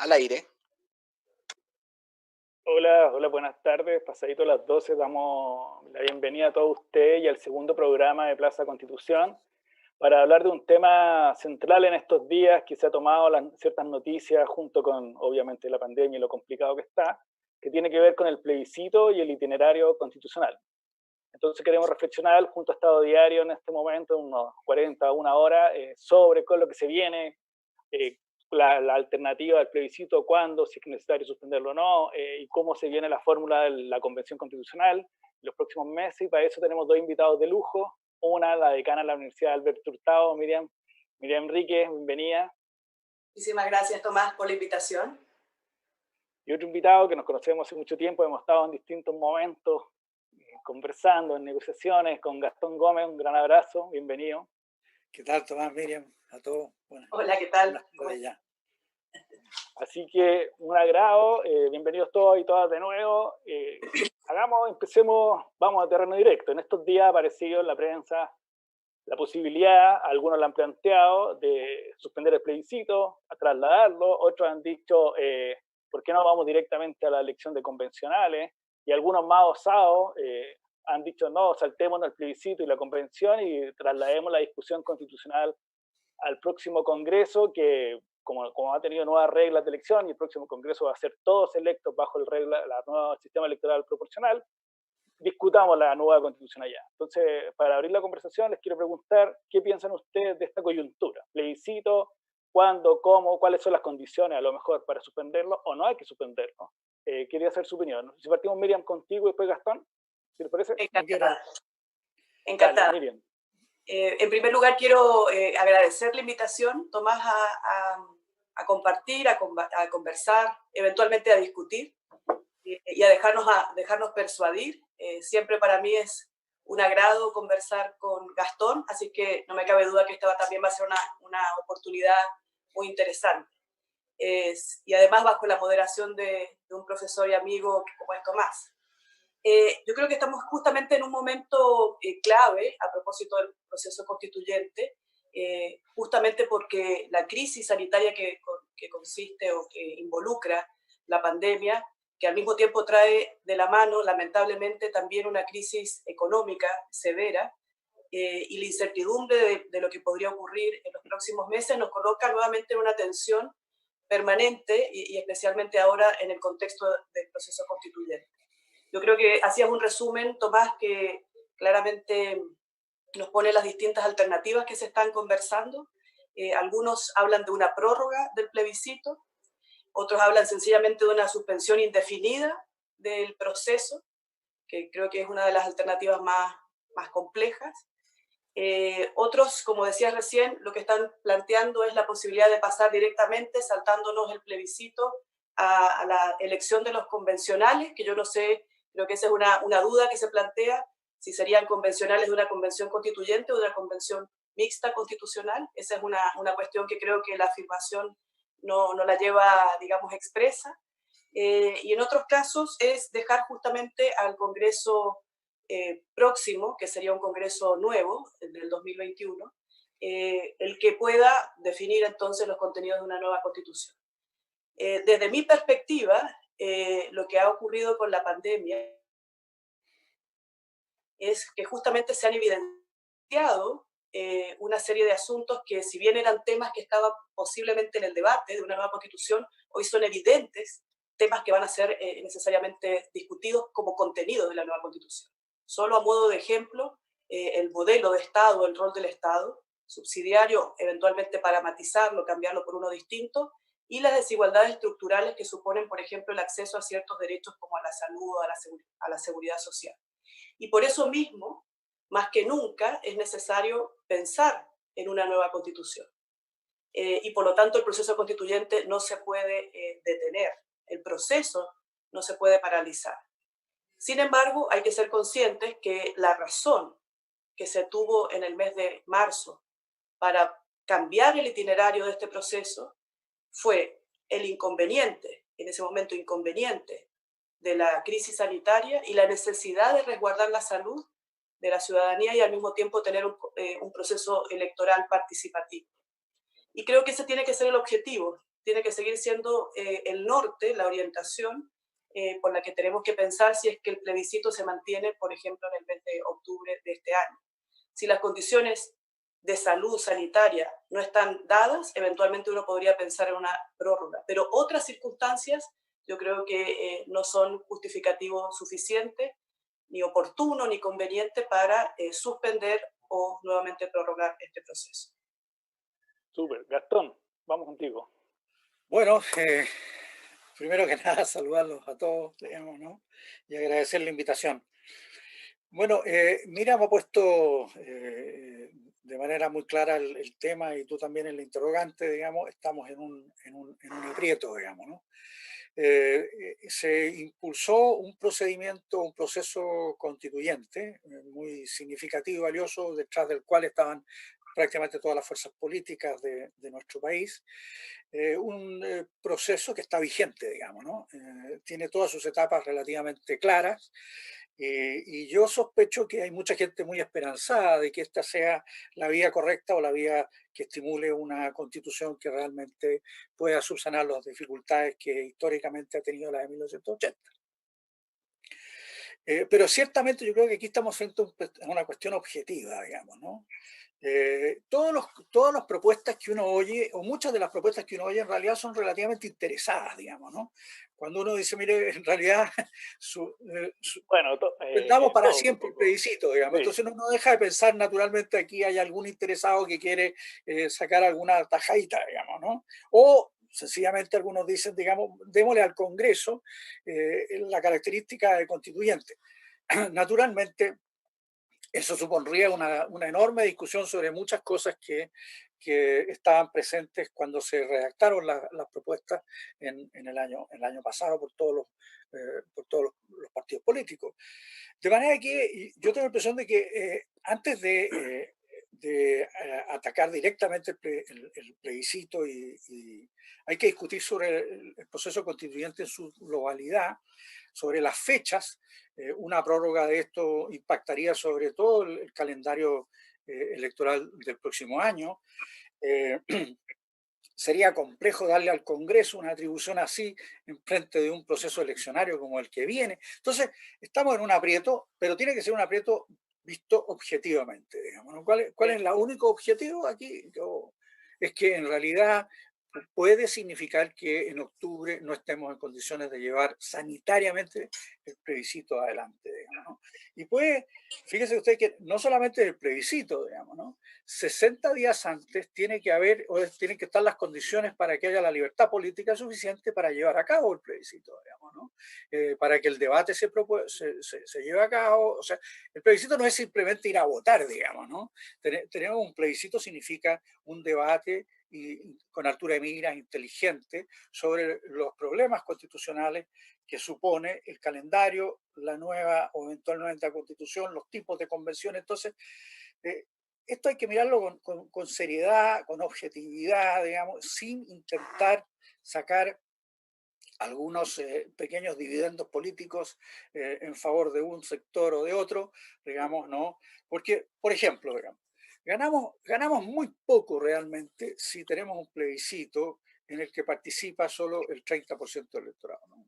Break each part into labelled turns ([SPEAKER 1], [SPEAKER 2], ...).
[SPEAKER 1] al aire.
[SPEAKER 2] Hola, hola, buenas tardes. Pasadito a las 12 damos la bienvenida a todos ustedes y al segundo programa de Plaza Constitución para hablar de un tema central en estos días que se ha tomado ciertas noticias junto con, obviamente, la pandemia y lo complicado que está, que tiene que ver con el plebiscito y el itinerario constitucional. Entonces queremos reflexionar junto a Estado Diario en este momento, unos 40 o una hora, sobre con lo que se viene, eh, la alternativa al plebiscito, cuándo, si es necesario suspenderlo o no, y cómo se viene la fórmula de la Convención Constitucional en los próximos meses. Y para eso tenemos dos invitados de lujo. Una, la decana de la Universidad Alberto Hurtado, Miriam Enríquez, bienvenida.
[SPEAKER 3] Muchísimas gracias, Tomás, por la invitación.
[SPEAKER 2] Y otro invitado que nos conocemos hace mucho tiempo, hemos estado en distintos momentos conversando, en negociaciones, con Gastón Gómez. Un gran abrazo, bienvenido.
[SPEAKER 4] ¿Qué tal, Tomás, Miriam? A todos.
[SPEAKER 3] Hola, ¿qué tal?
[SPEAKER 2] Así que un agrado, bienvenidos todos y todas de nuevo. Empecemos, vamos a terreno directo. En estos días ha aparecido en la prensa la posibilidad, algunos la han planteado, de suspender el plebiscito, a trasladarlo, otros han dicho, ¿por qué no vamos directamente a la elección de convencionales? Y algunos más osados han dicho, no, saltémonos el plebiscito y la convención y traslademos la discusión constitucional al próximo Congreso, que como ha tenido nuevas reglas de elección y el próximo Congreso va a ser todos electos bajo el nuevo sistema electoral proporcional, discutamos la nueva constitución allá. Entonces, para abrir la conversación, les quiero preguntar qué piensan ustedes de esta coyuntura. Plebiscito, cuándo, cómo, cuáles son las condiciones a lo mejor para suspenderlo o no hay que suspenderlo. Quería hacer su opinión. Si partimos, Miriam, contigo y después Gastón, ¿si les parece?
[SPEAKER 3] Encantada. Encantada.
[SPEAKER 2] Dale, Miriam.
[SPEAKER 3] En primer lugar, quiero agradecer la invitación, Tomás, a compartir, a conversar, eventualmente a discutir y a dejarnos persuadir. Siempre para mí es un agrado conversar con Gastón, así que no me cabe duda que esta también va a ser una oportunidad muy interesante. Y además bajo la moderación de un profesor y amigo como es Tomás. Yo creo que estamos justamente en un momento clave a propósito del proceso constituyente, justamente porque la crisis sanitaria que consiste o que involucra la pandemia, que al mismo tiempo trae de la mano, lamentablemente, también una crisis económica severa, y la incertidumbre de lo que podría ocurrir en los próximos meses nos coloca nuevamente en una tensión permanente y especialmente ahora en el contexto del proceso constituyente. Yo creo que hacías un resumen, Tomás, que claramente nos pone las distintas alternativas que se están conversando. Algunos hablan de una prórroga del plebiscito, otros hablan sencillamente de una suspensión indefinida del proceso, que creo que es una de las alternativas más complejas. Otros, como decías recién, lo que están planteando es la posibilidad de pasar directamente, saltándonos el plebiscito, a la elección de los convencionales, que yo no sé, creo que esa es una duda que se plantea, si serían convencionales de una convención constituyente o de una convención mixta constitucional. Esa es una cuestión que creo que la afirmación no la lleva, digamos, expresa. Y en otros casos es dejar justamente al Congreso próximo, que sería un Congreso nuevo, del 2021, el que pueda definir entonces los contenidos de una nueva Constitución. Desde mi perspectiva, lo que ha ocurrido con la pandemia es que justamente se han evidenciado una serie de asuntos que, si bien eran temas que estaban posiblemente en el debate de una nueva Constitución, hoy son evidentes temas que van a ser necesariamente discutidos como contenido de la nueva Constitución. Solo a modo de ejemplo, el modelo de Estado, el rol del Estado, subsidiario, eventualmente para matizarlo, cambiarlo por uno distinto, y las desigualdades estructurales que suponen, por ejemplo, el acceso a ciertos derechos como a la salud o a la seguridad social. Y por eso mismo, más que nunca, es necesario pensar en una nueva Constitución. Y por lo tanto, el proceso constituyente no se puede detener, el proceso no se puede paralizar. Sin embargo, hay que ser conscientes que la razón que se tuvo en el mes de marzo para cambiar el itinerario de este proceso fue el inconveniente, en ese momento inconveniente, de la crisis sanitaria y la necesidad de resguardar la salud de la ciudadanía y al mismo tiempo tener un proceso electoral participativo. Y creo que ese tiene que ser el objetivo. tiene que seguir siendo el norte, la orientación por la que tenemos que pensar si es que el plebiscito se mantiene, por ejemplo, en el mes de octubre de este año. Si las condiciones de salud sanitaria no están dadas, eventualmente uno podría pensar en una prórroga, pero otras circunstancias yo creo que no son justificativos suficientes, ni oportuno, ni conveniente para suspender o nuevamente prorrogar este proceso.
[SPEAKER 2] Súper. Gastón, vamos contigo.
[SPEAKER 4] Bueno, primero que nada, saludarlos a todos, digamos, ¿no? Y agradecer la invitación. Bueno, Miriam ha puesto de manera muy clara el tema y tú también en la interrogante, digamos, estamos en un aprieto, digamos, ¿no? Se impulsó un procedimiento, un proceso constituyente muy significativo y valioso, detrás del cual estaban prácticamente todas las fuerzas políticas de nuestro país. Un proceso que está vigente, digamos, ¿no? Tiene todas sus etapas relativamente claras. Y yo sospecho que hay mucha gente muy esperanzada de que esta sea la vía correcta o la vía que estimule una constitución que realmente pueda subsanar las dificultades que históricamente ha tenido la de 1980. Pero ciertamente yo creo que aquí estamos frente a una cuestión objetiva, digamos, ¿no? Todas las propuestas que uno oye, o muchas de las propuestas que uno oye, en realidad son relativamente interesadas, digamos, ¿no? Cuando uno dice, mire, en realidad,
[SPEAKER 2] Bueno,
[SPEAKER 4] suspendamos para
[SPEAKER 2] todo un
[SPEAKER 4] siempre el
[SPEAKER 2] poco.
[SPEAKER 4] plebiscito, digamos.
[SPEAKER 2] Sí.
[SPEAKER 4] Entonces uno no deja de pensar, naturalmente, aquí hay algún interesado que quiere sacar alguna tajadita, digamos, ¿no? O sencillamente algunos dicen, digamos, démosle al Congreso la característica de constituyente. Naturalmente, eso supondría una enorme discusión sobre muchas cosas que estaban presentes cuando se redactaron las propuestas en el año pasado por todos los partidos políticos. De manera que yo tengo la impresión de que antes de atacar directamente el plebiscito y hay que discutir sobre el proceso constituyente en su globalidad, sobre las fechas. Una prórroga de esto impactaría sobre todo el calendario electoral del próximo año. Sería complejo darle al Congreso una atribución así en frente de un proceso eleccionario como el que viene. Entonces, estamos en un aprieto, pero tiene que ser un aprieto visto objetivamente, digamos, ¿no? ¿Cuál es el único objetivo aquí? Es que en realidad puede significar que en octubre no estemos en condiciones de llevar sanitariamente el plebiscito adelante, digamos, ¿no? Y puede, fíjese usted que no solamente el plebiscito, digamos, ¿no? 60 días antes tiene que haber, o tienen que estar las condiciones para que haya la libertad política suficiente para llevar a cabo el plebiscito, digamos, ¿no? Para que el debate se lleve a cabo. O sea, el plebiscito no es simplemente ir a votar, digamos, ¿no? Tenemos un plebiscito, significa un debate y con altura de miras inteligente sobre los problemas constitucionales que supone el calendario, la nueva o eventualmente la constitución, los tipos de convenciones. Entonces, esto hay que mirarlo con seriedad, con objetividad, digamos, sin intentar sacar algunos pequeños dividendos políticos en favor de un sector o de otro, digamos, ¿no? Porque, por ejemplo, digamos, ganamos muy poco realmente si tenemos un plebiscito en el que participa solo el 30% del electorado, ¿no?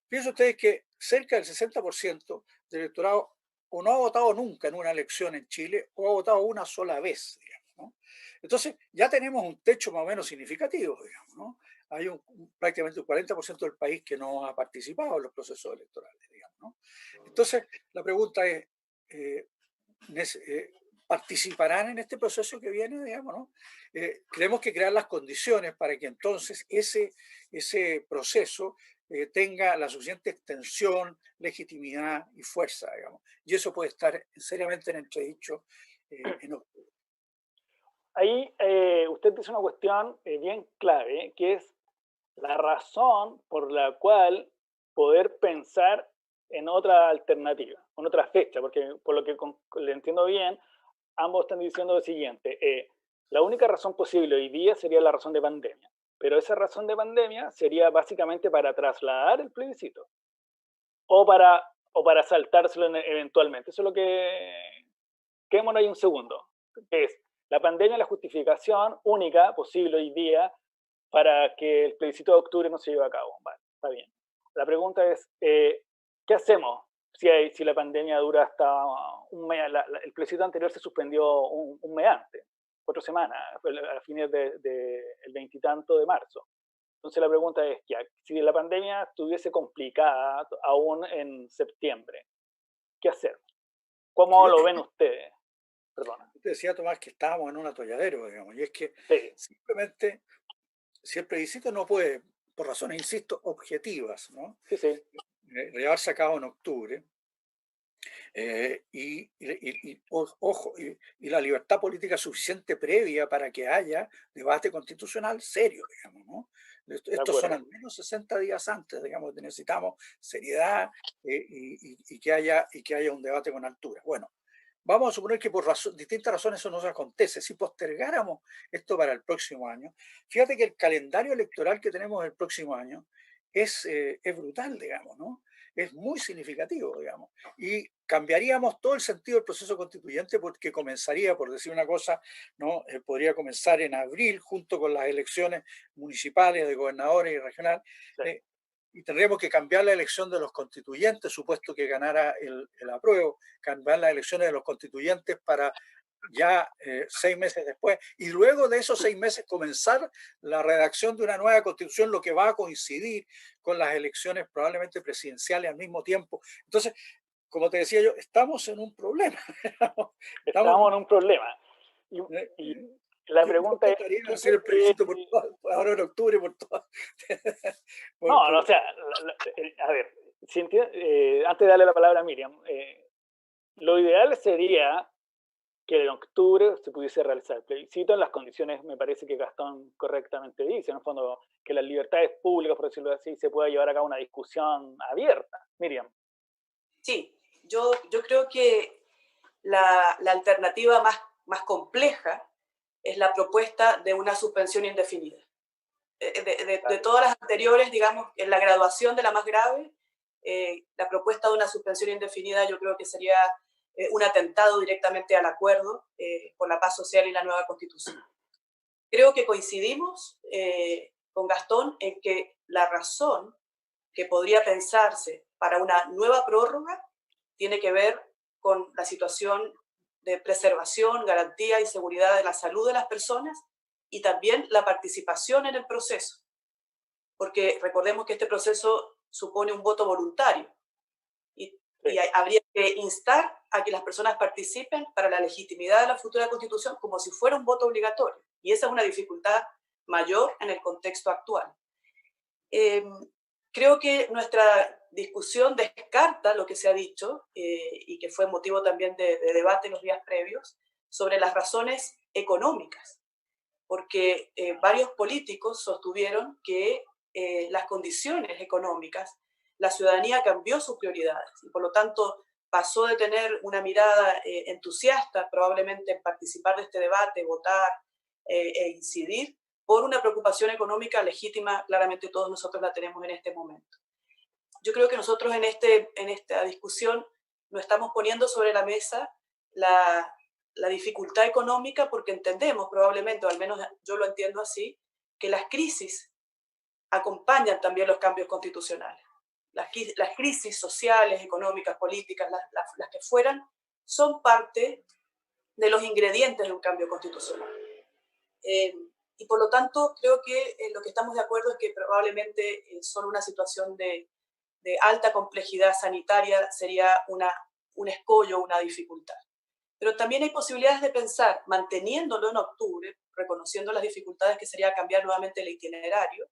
[SPEAKER 4] Piensen ustedes que cerca del 60% del electorado o no ha votado nunca en una elección en Chile o ha votado una sola vez, digamos, ¿no? Entonces ya tenemos un techo más o menos significativo, digamos, ¿no? Hay prácticamente un 40% del país que no ha participado en los procesos electorales, digamos, ¿no? Entonces la pregunta es, ¿participarán en este proceso que viene, digamos, ¿no? Tenemos que crear las condiciones para que entonces ese proceso tenga la suficiente extensión, legitimidad y fuerza, digamos. Y eso puede estar seriamente en entredicho en octubre.
[SPEAKER 2] Ahí usted dice una cuestión bien clave, que es la razón por la cual poder pensar en otra alternativa, en otra fecha, porque por lo que le entiendo bien, ambos están diciendo lo siguiente, la única razón posible hoy día sería la razón de pandemia, pero esa razón de pandemia sería básicamente para trasladar el plebiscito o para saltárselo eventualmente. Eso es lo que... Quedémonos ahí un segundo, que es la pandemia, la justificación única posible hoy día para que el plebiscito de octubre no se lleve a cabo. Vale, está bien. La pregunta es, ¿qué hacemos si la pandemia dura hasta un mes? El plebiscito anterior se suspendió un mes antes, 4 semanas, a fines del veintitanto de marzo. Entonces la pregunta es, ya, si la pandemia estuviese complicada aún en septiembre, ¿qué hacer? ¿Cómo lo ven ustedes? Perdona.
[SPEAKER 4] Te decía, Tomás, que estábamos en un atolladero, digamos, y es que
[SPEAKER 2] Sí,
[SPEAKER 4] simplemente, si el plebiscito no puede, por razones, insisto, objetivas, ¿no?
[SPEAKER 2] sí, sí,
[SPEAKER 4] Llevarse a cabo en octubre, ojo, y la libertad política suficiente previa para que haya debate constitucional serio, digamos, ¿no?
[SPEAKER 2] de
[SPEAKER 4] Estos son
[SPEAKER 2] acuerdo.
[SPEAKER 4] al menos 60 días antes, digamos, necesitamos seriedad y que haya un debate con altura. Bueno, vamos a suponer que por distintas razones eso no se acontece. Si postergáramos esto para el próximo año, fíjate que el calendario electoral que tenemos el próximo año es brutal, digamos, ¿no? Es muy significativo, digamos. Y cambiaríamos todo el sentido del proceso constituyente porque comenzaría, por decir una cosa, ¿no? Podría comenzar en abril junto con las elecciones municipales, de gobernadores y regional.
[SPEAKER 2] Sí.
[SPEAKER 4] Y tendríamos que cambiar la elección de los constituyentes, supuesto que ganara el apruebo, cambiar las elecciones de los constituyentes para ya 6 meses después, y luego de esos 6 meses comenzar la redacción de una nueva constitución, lo que va a coincidir con las elecciones probablemente presidenciales al mismo tiempo. Entonces, como te decía yo, estamos en un problema. Estamos en
[SPEAKER 2] Estamos en un problema. Y,
[SPEAKER 4] eh,
[SPEAKER 2] y
[SPEAKER 4] eh,
[SPEAKER 2] la
[SPEAKER 4] yo
[SPEAKER 2] pregunta es,
[SPEAKER 4] trataría de
[SPEAKER 2] ¿qué
[SPEAKER 4] hacer el
[SPEAKER 2] puede...?
[SPEAKER 4] plebiscito ahora en octubre,
[SPEAKER 2] No, no, o sea, a ver, si antes de darle la palabra a Miriam, lo ideal sería que en octubre se pudiese realizar el plebiscito en las condiciones, me parece que Gastón correctamente dice, en el fondo, que las libertades públicas, por decirlo así, se pueda llevar a cabo una discusión abierta. Miriam.
[SPEAKER 3] Sí, yo creo que la alternativa más compleja es la propuesta de una suspensión indefinida. De todas las anteriores, digamos, en la graduación de la más grave, la propuesta de una suspensión indefinida yo creo que sería un atentado directamente al acuerdo por la paz social y la nueva constitución. Creo que coincidimos con Gastón en que la razón que podría pensarse para una nueva prórroga tiene que ver con la situación de preservación, garantía y seguridad de la salud de las personas y también la participación en el proceso, porque recordemos que este proceso supone un voto voluntario y habría que instar a que las personas participen para la legitimidad de la futura constitución como si fuera un voto obligatorio. Y esa es una dificultad mayor en el contexto actual. Creo que nuestra discusión descarta lo que se ha dicho y que fue motivo también de debate en los días previos sobre las razones económicas, porque varios políticos sostuvieron que las condiciones económicas, la ciudadanía cambió sus prioridades y por lo tanto pasó de tener una mirada entusiasta probablemente en participar de este debate, votar e incidir, por una preocupación económica legítima, claramente todos nosotros la tenemos en este momento. Yo creo que nosotros en esta discusión nos estamos poniendo sobre la mesa la dificultad económica porque entendemos probablemente, o al menos yo lo entiendo así, que las crisis acompañan también los cambios constitucionales. Las crisis sociales, económicas, políticas, las que fueran, son parte de los ingredientes de un cambio constitucional. Y por lo tanto, creo que lo que estamos de acuerdo es que probablemente solo una situación de alta complejidad sanitaria sería un escollo, una dificultad. Pero también hay posibilidades de pensar, manteniéndolo en octubre, reconociendo las dificultades que sería cambiar nuevamente el itinerario,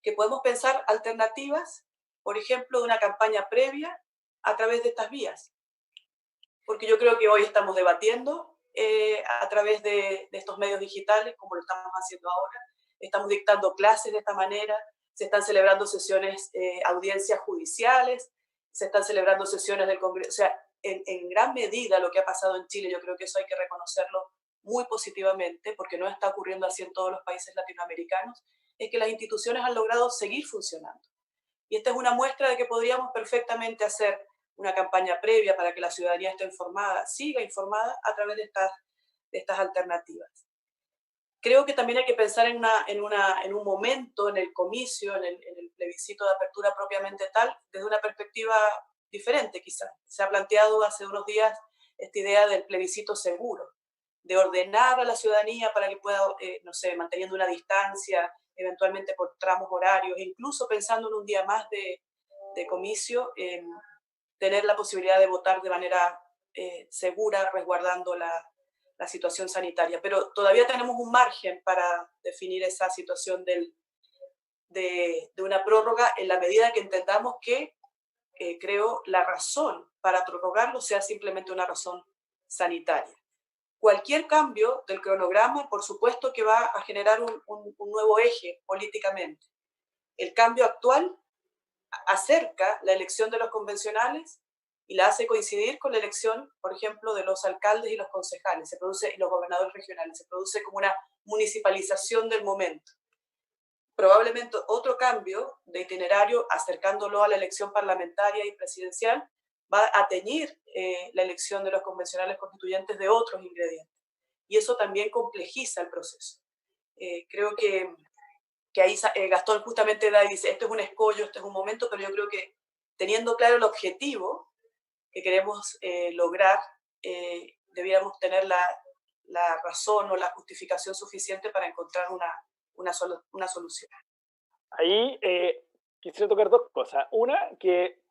[SPEAKER 3] que podemos pensar alternativas, por ejemplo, de una campaña previa a través de estas vías. Porque yo creo que hoy estamos debatiendo a través de estos medios digitales, como lo estamos haciendo ahora. Estamos dictando clases de esta manera, se están celebrando sesiones, audiencias judiciales, se están celebrando sesiones del Congreso. O sea, en gran medida lo que ha pasado en Chile, yo creo que eso hay que reconocerlo muy positivamente, porque no está ocurriendo así en todos los países latinoamericanos, es que las instituciones han logrado seguir funcionando. Y esta es una muestra de que podríamos perfectamente hacer una campaña previa para que la ciudadanía esté informada, siga informada a través de estas alternativas. creo que también hay que pensar en un momento, en el comicio, en el plebiscito de apertura propiamente tal, desde una perspectiva diferente quizás. Se ha planteado hace unos días esta idea del plebiscito seguro, de ordenar a la ciudadanía para que pueda, no sé, manteniendo una distancia, eventualmente por tramos horarios, incluso pensando en un día más de comicio, tener la posibilidad de votar de manera segura, resguardando la situación sanitaria. Pero todavía tenemos un margen para definir esa situación de una prórroga en la medida que entendamos que, creo, la razón para prorrogarlo sea simplemente una razón sanitaria. Cualquier cambio del cronograma, por supuesto que va a generar un nuevo eje políticamente. El cambio actual acerca la elección de los convencionales y la hace coincidir con la elección, por ejemplo, de los alcaldes y los concejales, y los gobernadores regionales. Se produce como una municipalización del momento. Probablemente otro cambio de itinerario, acercándolo a la elección parlamentaria y presidencial, va a teñir la elección de los convencionales constituyentes de otros ingredientes. Y eso también complejiza el proceso. Creo que ahí Gastón justamente da y dice, esto es un escollo, esto es un momento, pero yo creo que teniendo claro el objetivo que queremos lograr, debiéramos tener la razón o la justificación suficiente para encontrar una solución.
[SPEAKER 2] Ahí quisiera tocar dos cosas. Una, que,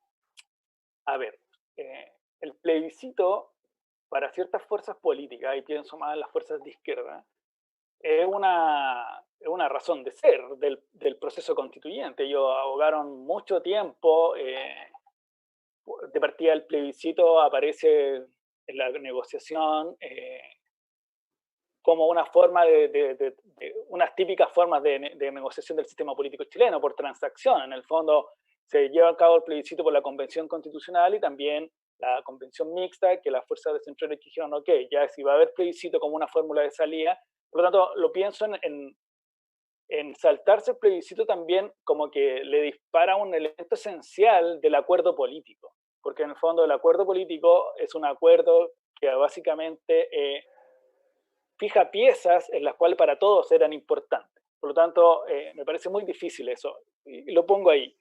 [SPEAKER 2] a ver, el plebiscito para ciertas fuerzas políticas, y pienso más en las fuerzas de izquierda, es una razón de ser del proceso constituyente. Ellos abogaron mucho tiempo, de partida el plebiscito aparece en la negociación como una forma unas típicas formas de negociación del sistema político chileno, por transacción. En el fondo se lleva a cabo el plebiscito por la Convención Constitucional y también la Convención Mixta, que las fuerzas de centro derecha dijeron, ok, ya si va a haber plebiscito como una fórmula de salida. Por lo tanto, lo pienso en saltarse el plebiscito también como que le dispara un elemento esencial del acuerdo político, porque en el fondo el acuerdo político es un acuerdo que básicamente fija piezas en las cuales para todos eran importantes. Por lo tanto, me parece muy difícil eso, y lo pongo ahí.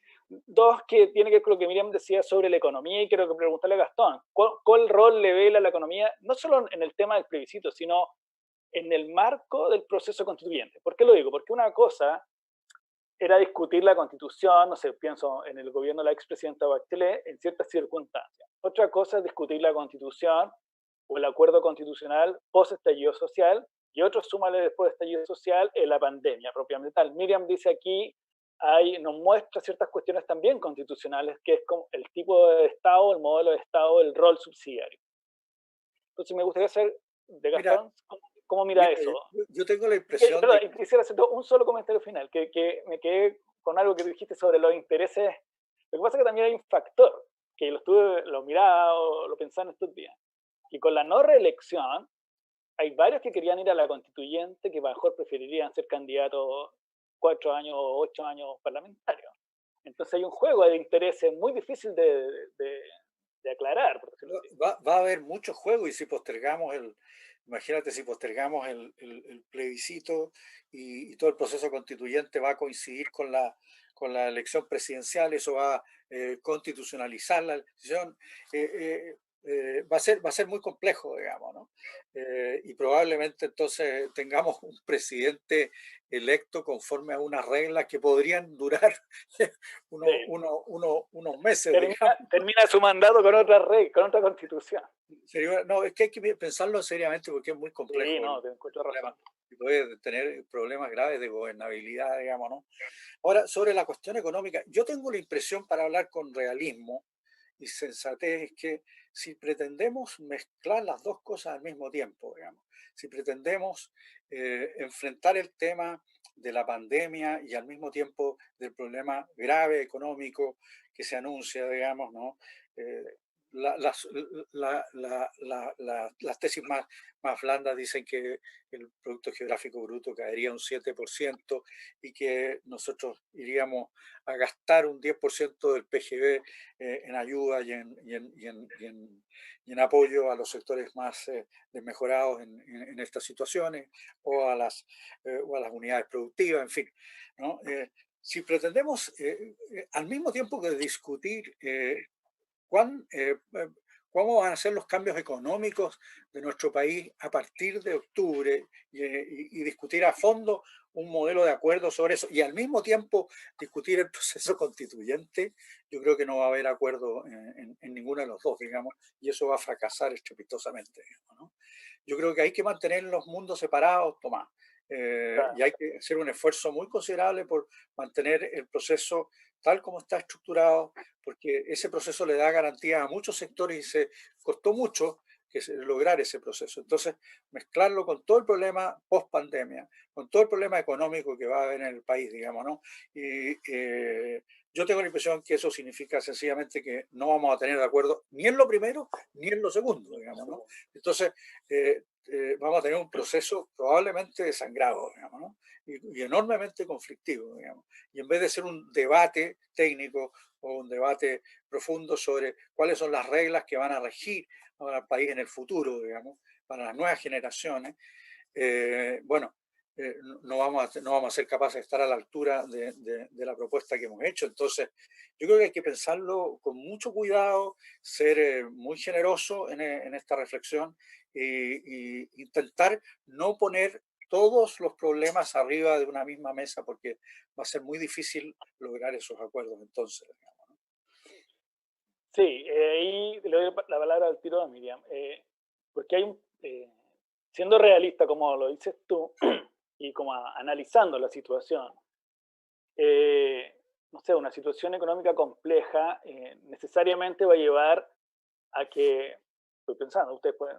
[SPEAKER 2] Dos, que tiene que ver con lo que Miriam decía sobre la economía, y quiero que preguntarle a Gastón, ¿cuál rol le ve a la economía, no solo en el tema del plebiscito, sino en el marco del proceso constituyente? ¿Por qué lo digo? Porque una cosa era discutir la constitución, no sé, pienso en el gobierno de la expresidenta Bachelet, en ciertas circunstancias. Otra cosa es discutir la constitución o el acuerdo constitucional post-estallido social, y otro, súmale después del estallido social, la pandemia propiamente tal. Miriam dice aquí, nos muestra ciertas cuestiones también constitucionales, que es como el tipo de Estado, el modelo de Estado, el rol subsidiario. Entonces me gustaría saber de Gastón, ¿cómo mira eso?
[SPEAKER 4] Yo tengo la impresión
[SPEAKER 2] quisiera hacer un solo comentario final, que me quedé con algo que dijiste sobre los intereses. Lo que pasa es que también hay un factor, que lo miraba o lo pensaba en estos días, y con la no reelección, hay varios que querían ir a la constituyente que mejor preferirían ser candidatos 4 años o 8 años parlamentarios. Entonces hay un juego de intereses muy difícil de aclarar, por decirlo así.
[SPEAKER 4] Va a haber mucho juego, y si postergamos imagínate si postergamos el plebiscito y todo el proceso constituyente va a coincidir con la elección presidencial, eso va a constitucionalizar la elección. Va a ser muy complejo, digamos, ¿no? Y probablemente entonces tengamos un presidente electo conforme a unas reglas que podrían durar unos meses.
[SPEAKER 2] Termina su mandato con otra constitución.
[SPEAKER 4] No, es que hay que pensarlo seriamente porque es muy complejo.
[SPEAKER 2] Sí, no, te encuentro razón.
[SPEAKER 4] Y puede tener problemas graves de gobernabilidad, digamos, ¿no? Ahora, sobre la cuestión económica, yo tengo la impresión, para hablar con realismo y sensatez, es que si pretendemos mezclar las dos cosas al mismo tiempo, digamos, si pretendemos enfrentar el tema de la pandemia y al mismo tiempo del problema grave económico que se anuncia, digamos, ¿no? las tesis más blandas dicen que el Producto Geográfico Bruto caería un 7% y que nosotros iríamos a gastar un 10% del PGB en ayuda y en apoyo a los sectores más desmejorados en estas situaciones o a las unidades productivas, en fin, ¿no? Si pretendemos al mismo tiempo que discutir cómo van a ser los cambios económicos de nuestro país a partir de octubre y discutir a fondo un modelo de acuerdo sobre eso y al mismo tiempo discutir el proceso constituyente, yo creo que no va a haber acuerdo en ninguno de los dos, digamos, y eso va a fracasar estrepitosamente, digamos, ¿no? Yo creo que hay que mantener los mundos separados, Tomás, y hay que hacer un esfuerzo muy considerable por mantener el proceso tal como está estructurado, porque ese proceso le da garantía a muchos sectores y se costó mucho lograr ese proceso. Entonces, mezclarlo con todo el problema post-pandemia, con todo el problema económico que va a haber en el país, digamos, ¿no? Y yo tengo la impresión que eso significa sencillamente que no vamos a tener de acuerdo ni en lo primero ni en lo segundo, digamos, ¿no? Entonces, vamos a tener un proceso probablemente desangrado, digamos, ¿no? Y enormemente conflictivo, digamos. Y en vez de ser un debate técnico o un debate profundo sobre cuáles son las reglas que van a regir al país en el futuro, digamos, para las nuevas generaciones, bueno, no vamos a ser capaces de estar a la altura de la propuesta que hemos hecho. Entonces, yo creo que hay que pensarlo con mucho cuidado, ser muy generoso en esta reflexión e intentar no poner todos los problemas arriba de una misma mesa, porque va a ser muy difícil lograr esos acuerdos entonces. Digamos, ¿no?
[SPEAKER 2] Sí, ahí le doy la palabra al tiro a Miriam, porque hay siendo realista como lo dices tú y como analizando la situación, no sé, una situación económica compleja necesariamente va a llevar a que, estoy pensando, ustedes pueden,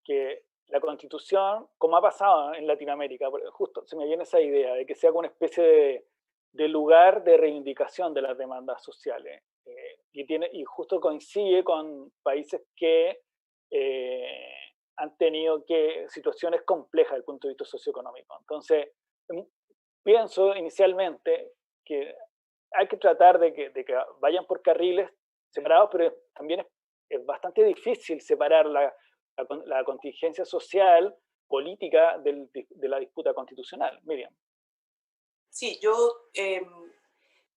[SPEAKER 2] que la Constitución, como ha pasado en Latinoamérica, justo se me viene esa idea de que sea como una especie de lugar de reivindicación de las demandas sociales. Y justo coincide con países que han tenido situaciones complejas desde el punto de vista socioeconómico. Entonces, pienso inicialmente que hay que tratar de que vayan por carriles separados, pero también es bastante difícil separar la contingencia social, política de la disputa constitucional. Miriam.
[SPEAKER 3] Sí, yo,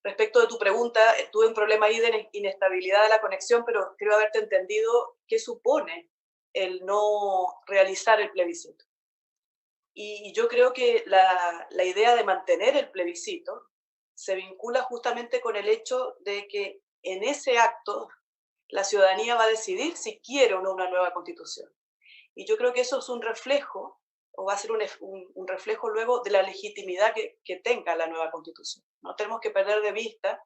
[SPEAKER 3] respecto de tu pregunta, tuve un problema ahí de inestabilidad de la conexión, pero creo haberte entendido qué supone el no realizar el plebiscito. Y yo creo que la idea de mantener el plebiscito se vincula justamente con el hecho de que en ese acto la ciudadanía va a decidir si quiere o no una nueva constitución. Y yo creo que eso es un reflejo, o va a ser un reflejo luego de la legitimidad que tenga la nueva constitución. No tenemos que perder de vista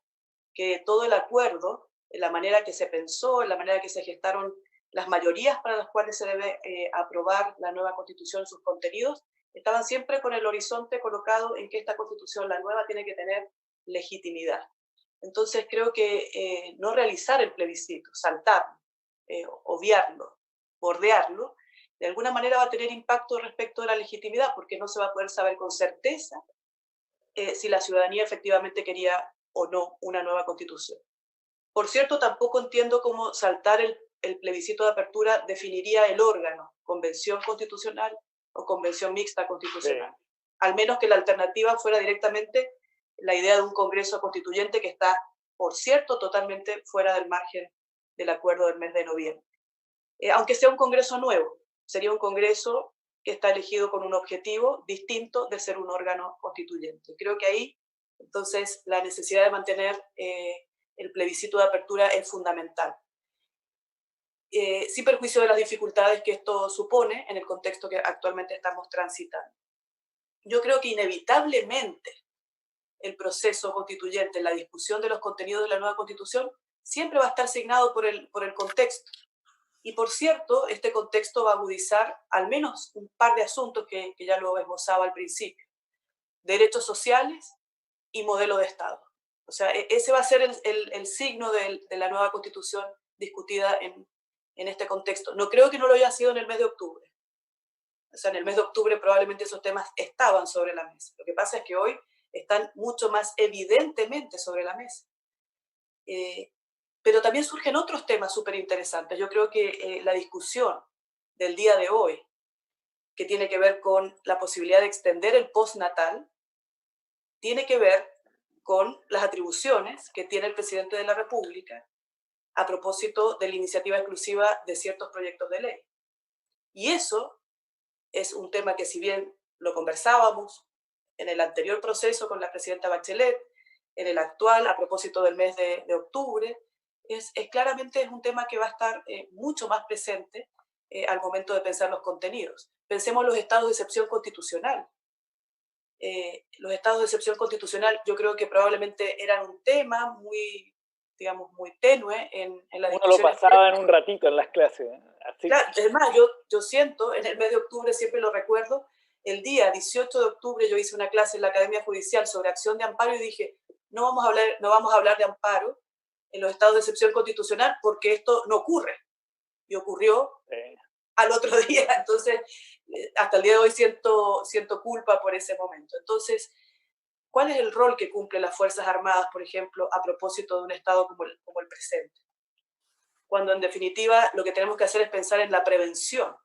[SPEAKER 3] que todo el acuerdo, en la manera que se pensó, en la manera que se gestaron las mayorías para las cuales se debe aprobar la nueva constitución, sus contenidos, estaban siempre con el horizonte colocado en que esta constitución, la nueva, tiene que tener legitimidad. Entonces creo que no realizar el plebiscito, saltarlo, obviarlo, bordearlo, de alguna manera va a tener impacto respecto de la legitimidad, porque no se va a poder saber con certeza si la ciudadanía efectivamente quería o no una nueva constitución. Por cierto, tampoco entiendo cómo saltar el plebiscito de apertura definiría el órgano, convención constitucional o convención mixta constitucional. Sí. Al menos que la alternativa fuera directamente la idea de un congreso constituyente que está, por cierto, totalmente fuera del margen del acuerdo del mes de noviembre. Aunque sea un congreso nuevo, sería un congreso que está elegido con un objetivo distinto de ser un órgano constituyente. Creo que ahí, entonces, la necesidad de mantener el plebiscito de apertura es fundamental. Sin perjuicio de las dificultades que esto supone en el contexto que actualmente estamos transitando. Yo creo que inevitablemente el proceso constituyente, la discusión de los contenidos de la nueva constitución, siempre va a estar signado por el contexto. Y por cierto, este contexto va a agudizar al menos un par de asuntos que ya lo esbozaba al principio. Derechos sociales y modelo de Estado. O sea, ese va a ser el signo de la nueva constitución discutida en este contexto. No creo que no lo haya sido en el mes de octubre. O sea, en el mes de octubre probablemente esos temas estaban sobre la mesa. Lo que pasa es que hoy están mucho más evidentemente sobre la mesa. Pero también surgen otros temas súper interesantes. Yo creo que la discusión del día de hoy, que tiene que ver con la posibilidad de extender el postnatal, tiene que ver con las atribuciones que tiene el presidente de la República a propósito de la iniciativa exclusiva de ciertos proyectos de ley. Y eso es un tema que, si bien lo conversábamos en el anterior proceso con la presidenta Bachelet, en el actual, a propósito del mes de octubre, claramente es un tema que va a estar mucho más presente al momento de pensar los contenidos. Pensemos los estados de excepción constitucional. Los estados de excepción constitucional yo creo que probablemente eran un tema muy, digamos, muy tenue en la discusión.
[SPEAKER 2] Uno lo pasaba en un ratito en las clases. Así.
[SPEAKER 3] Claro, es más, yo siento, en el mes de octubre, siempre lo recuerdo, el día 18 de octubre yo hice una clase en la Academia Judicial sobre acción de amparo y dije, no vamos a hablar de amparo en los estados de excepción constitucional porque esto no ocurre. Y ocurrió al otro día. Entonces, hasta el día de hoy siento culpa por ese momento. Entonces, ¿cuál es el rol que cumplen las Fuerzas Armadas, por ejemplo, a propósito de un Estado como el presente? Cuando en definitiva lo que tenemos que hacer es pensar en la prevención.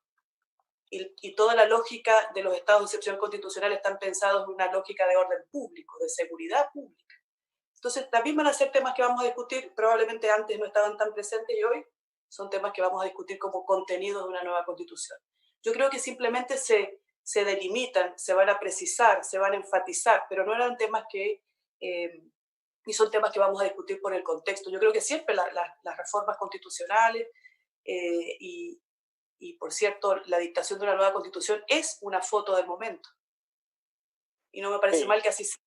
[SPEAKER 3] Y toda la lógica de los estados de excepción constitucional están pensados en una lógica de orden público, de seguridad pública. Entonces, también van a ser temas que vamos a discutir, probablemente antes no estaban tan presentes y hoy son temas que vamos a discutir como contenidos de una nueva constitución. Yo creo que simplemente se delimitan, se van a precisar, se van a enfatizar, pero no eran temas que, y son temas que vamos a discutir por el contexto. Yo creo que siempre las reformas constitucionales y, por cierto, la dictación de una nueva constitución es una foto del momento. Y no me parece mal que así sea.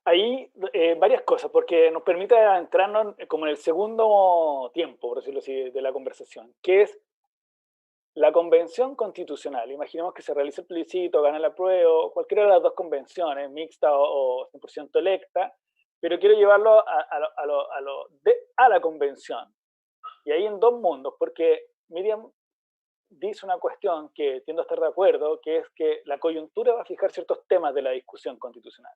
[SPEAKER 2] Ahí varias cosas, porque nos permite entrarnos como en el segundo tiempo, por decirlo así, de la conversación, que es la convención constitucional. Imaginemos que se realiza el plebiscito, gana el apruebo, cualquiera de las dos convenciones, mixta o 100% electa, pero quiero llevarlo a la convención. Y ahí en dos mundos, porque Miriam dice una cuestión que tiendo a estar de acuerdo, que es que la coyuntura va a fijar ciertos temas de la discusión constitucional.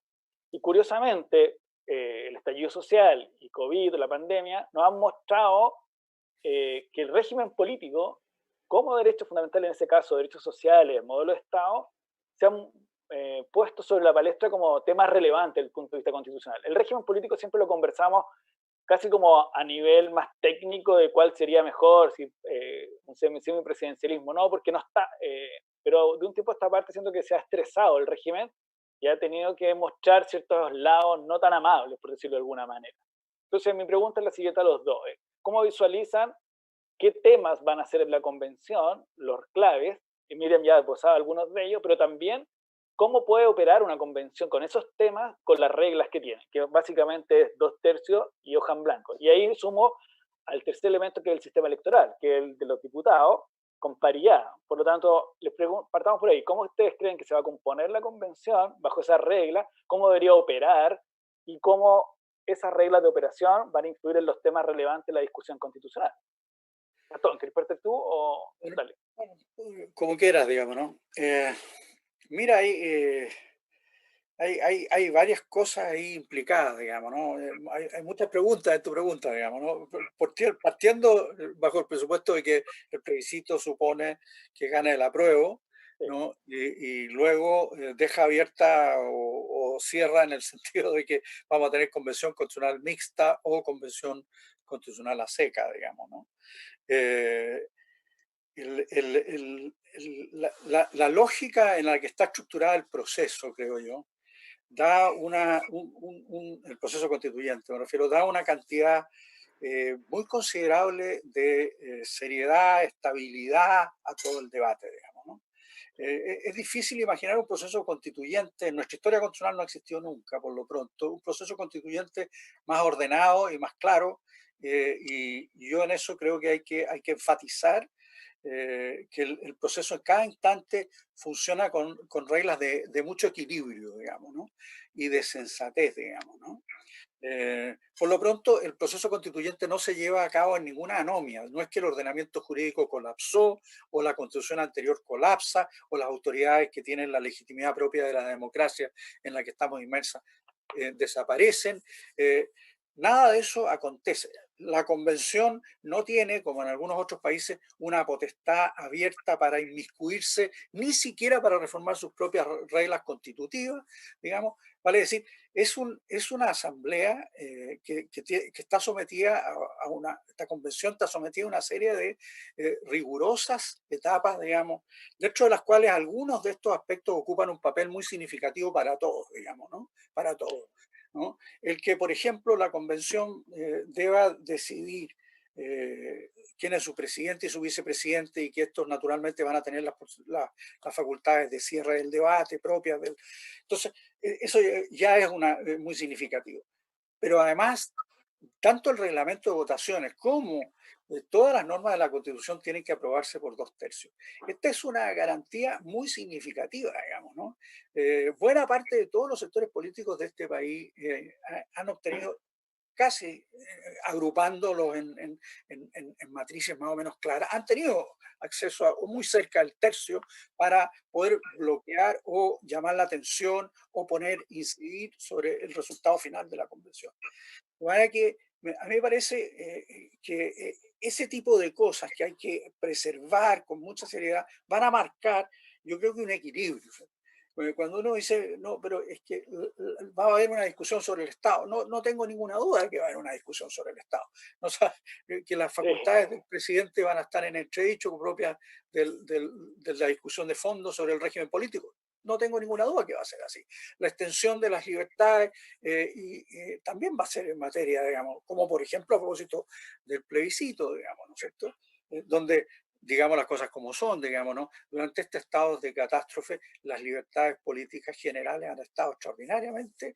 [SPEAKER 2] Y curiosamente, el estallido social y COVID, la pandemia, nos han mostrado que el régimen político, como derechos fundamentales, en ese caso, derechos sociales, modelo de Estado, se han puesto sobre la palestra como temas relevantes desde el punto de vista constitucional. El régimen político siempre lo conversamos casi como a nivel más técnico de cuál sería mejor, si un semipresidencialismo, no, porque no está, pero de un tiempo a esta parte siento que se ha estresado el régimen y ha tenido que mostrar ciertos lados no tan amables, por decirlo de alguna manera. Entonces mi pregunta es la siguiente a los dos. ¿Cómo visualizan qué temas van a ser en la convención, los claves? Y Miriam ya esbozaba algunos de ellos, pero también cómo puede operar una convención con esos temas, con las reglas que tiene, que básicamente es 2/3 y hoja en blanco. Y ahí sumo al tercer elemento, que es el sistema electoral, que es el de los diputados, con paridad. Por lo tanto, les partamos por ahí. ¿Cómo ustedes creen que se va a componer la convención bajo esas reglas? ¿Cómo debería operar? ¿Y cómo esas reglas de operación van a influir en los temas relevantes de la discusión constitucional? Gastón, ¿quieres partir tú o dale?
[SPEAKER 4] Como quieras, digamos, ¿no? Mira, hay varias cosas ahí implicadas, digamos, ¿no? Hay muchas preguntas en tu pregunta, digamos, ¿no? Partiendo bajo el presupuesto de que el plebiscito supone que gana el apruebo, ¿no? Y luego deja abierta o cierra en el sentido de que vamos a tener convención constitucional mixta o convención constitucional a seca, digamos, ¿no? La lógica en la que está estructurada el proceso, creo yo, da el proceso constituyente, me refiero, da una cantidad muy considerable de seriedad, estabilidad a todo el debate, digamos, ¿no? Es difícil imaginar un proceso constituyente, en nuestra historia constitucional no ha existido nunca, por lo pronto, un proceso constituyente más ordenado y más claro, y yo en eso creo que hay que enfatizar que el proceso en cada instante funciona con reglas de mucho equilibrio, digamos, ¿no? Y de sensatez, digamos, ¿no? Por lo pronto, el proceso constituyente no se lleva a cabo en ninguna anomia. No es que el ordenamiento jurídico colapsó o la constitución anterior colapsa o las autoridades que tienen la legitimidad propia de la democracia en la que estamos inmersas desaparecen. Nada de eso acontece. La convención no tiene, como en algunos otros países, una potestad abierta para inmiscuirse, ni siquiera para reformar sus propias reglas constitutivas, digamos. Vale decir, es una asamblea que está sometida a una, esta convención está sometida a una serie de rigurosas etapas, digamos, dentro de las cuales algunos de estos aspectos ocupan un papel muy significativo para todos, digamos, ¿no? Para todos. ¿No? El que, por ejemplo, la convención deba decidir quién es su presidente y su vicepresidente y que estos naturalmente van a tener las facultades de cierre del debate propias. Entonces, eso ya es muy significativo. Pero además, tanto el reglamento de votaciones como todas las normas de la Constitución tienen que aprobarse por 2/3. Esta es una garantía muy significativa, digamos, ¿no? Buena parte de todos los sectores políticos de este país han obtenido casi agrupándolos en matrices más o menos claras, han tenido acceso a muy cerca del tercio para poder bloquear o llamar la atención o incidir sobre el resultado final de la convención. De manera que a mí me parece que ese tipo de cosas que hay que preservar con mucha seriedad van a marcar, yo creo que un equilibrio. Cuando uno dice, no, pero es que va a haber una discusión sobre el Estado, no tengo ninguna duda de que va a haber una discusión sobre el Estado. No, o sea, que las facultades del presidente van a estar en entredicho propias de la discusión de fondo sobre el régimen político. No tengo ninguna duda que va a ser así. La extensión de las libertades también va a ser en materia, digamos, como por ejemplo a propósito del plebiscito, digamos, ¿no es cierto? Donde, digamos las cosas como son, digamos, ¿no? Durante este estado de catástrofe, las libertades políticas generales han estado extraordinariamente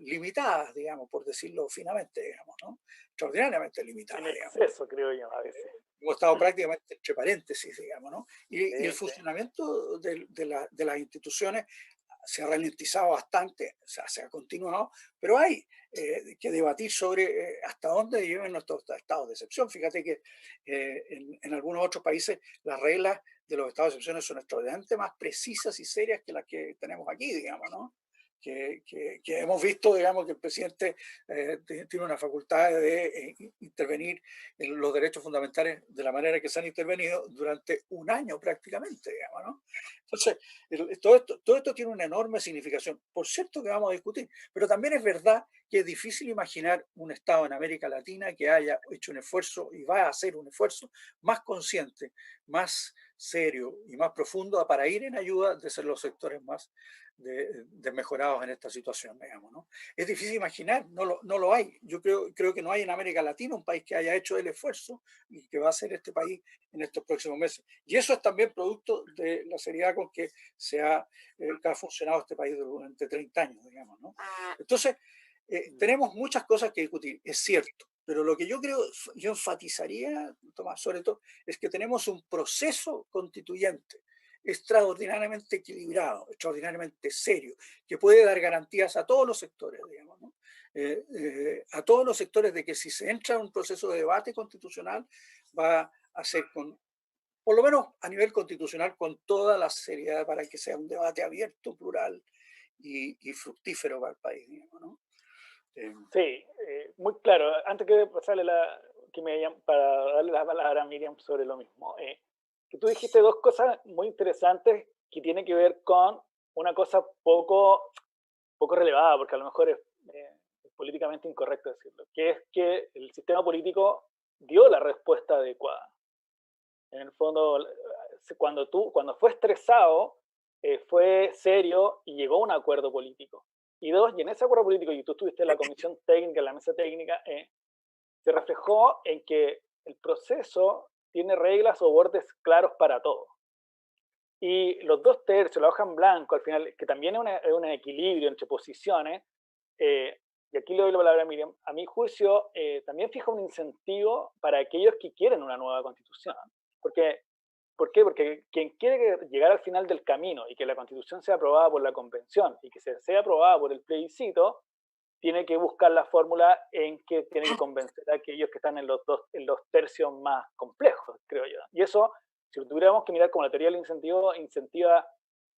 [SPEAKER 4] limitadas, digamos, por decirlo finamente, digamos, ¿no? Extraordinariamente limitadas,
[SPEAKER 2] En
[SPEAKER 4] digamos.
[SPEAKER 2] exceso, creo yo, a veces.
[SPEAKER 4] Hemos estado prácticamente entre paréntesis, digamos, ¿no? Y el
[SPEAKER 2] Sí, sí.
[SPEAKER 4] funcionamiento de las instituciones se ha ralentizado bastante, o sea, se ha continuado, pero hay que debatir sobre hasta dónde llevan nuestros estados de excepción. Fíjate que en algunos otros países las reglas de los estados de excepción son extraordinariamente más precisas y serias que las que tenemos aquí, digamos, ¿no? Que hemos visto, digamos, que el presidente tiene una facultad de intervenir en los derechos fundamentales de la manera que se han intervenido durante un año prácticamente, digamos, ¿no? Entonces, todo esto tiene una enorme significación. Por cierto que vamos a discutir, pero también es verdad que es difícil imaginar un Estado en América Latina que haya hecho un esfuerzo y va a hacer un esfuerzo más consciente, más serio y más profundo para ir en ayuda de ser los sectores más desmejorados en esta situación, digamos, ¿no? Es difícil imaginar, no lo hay. Yo creo que no hay en América Latina un país que haya hecho el esfuerzo y que va a hacer este país en estos próximos meses. Y eso es también producto de la seriedad con que que ha funcionado este país durante 30 años, digamos, ¿no? Entonces, tenemos muchas cosas que discutir, es cierto, pero lo que yo enfatizaría, Tomás, sobre todo, es que tenemos un proceso constituyente extraordinariamente equilibrado, extraordinariamente serio, que puede dar garantías a todos los sectores, digamos, ¿no? A todos los sectores de que si se entra en un proceso de debate constitucional va a ser por lo menos a nivel constitucional, con toda la seriedad para que sea un debate abierto, plural y fructífero para el país, digamos, ¿no?
[SPEAKER 2] Sí, muy claro. Antes que pasarle para darle la palabra a Miriam sobre lo mismo, que tú dijiste dos cosas muy interesantes que tienen que ver con una cosa poco relevada, porque a lo mejor es políticamente incorrecto decirlo, que es que el sistema político dio la respuesta adecuada. En el fondo, cuando fue estresado, fue serio y llegó a un acuerdo político. Y dos, y en ese acuerdo político, y tú estuviste en la comisión técnica, en la mesa técnica, se reflejó en que el proceso tiene reglas o bordes claros para todo. Y los 2/3, la hoja en blanco, al final, que también es un equilibrio entre posiciones, y aquí le doy la palabra a Miriam, a mi juicio, también fija un incentivo para aquellos que quieren una nueva constitución. Porque, ¿por qué? Porque quien quiere llegar al final del camino y que la constitución sea aprobada por la convención y que sea aprobada por el plebiscito, tiene que buscar la fórmula en que tiene que convencer a aquellos que están en los tercios más complejos, creo yo. Y eso, si lo tuviéramos que mirar como la teoría del incentivo, incentiva